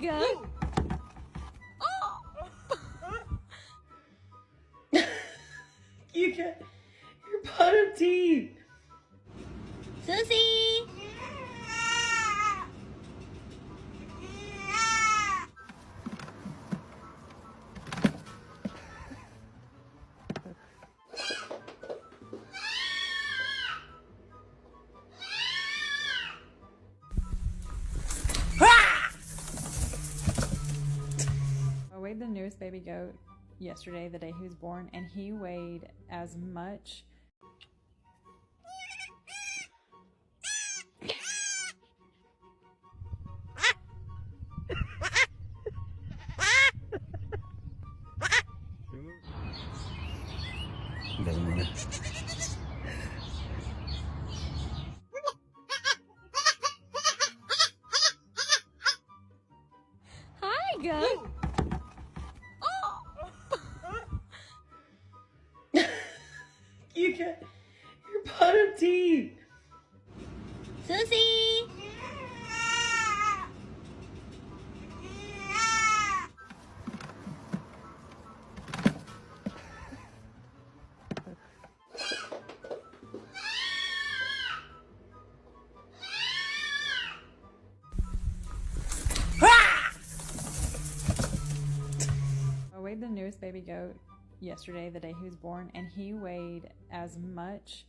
go. You got your bottom teeth. Susie! I weighed the newest baby goat yesterday, the day he was born, and he weighed as much. Doesn't wanna. Hi, goat. You got your bottom teeth. Susie! I weighed the newest baby goat yesterday, the day he was born, and he weighed as much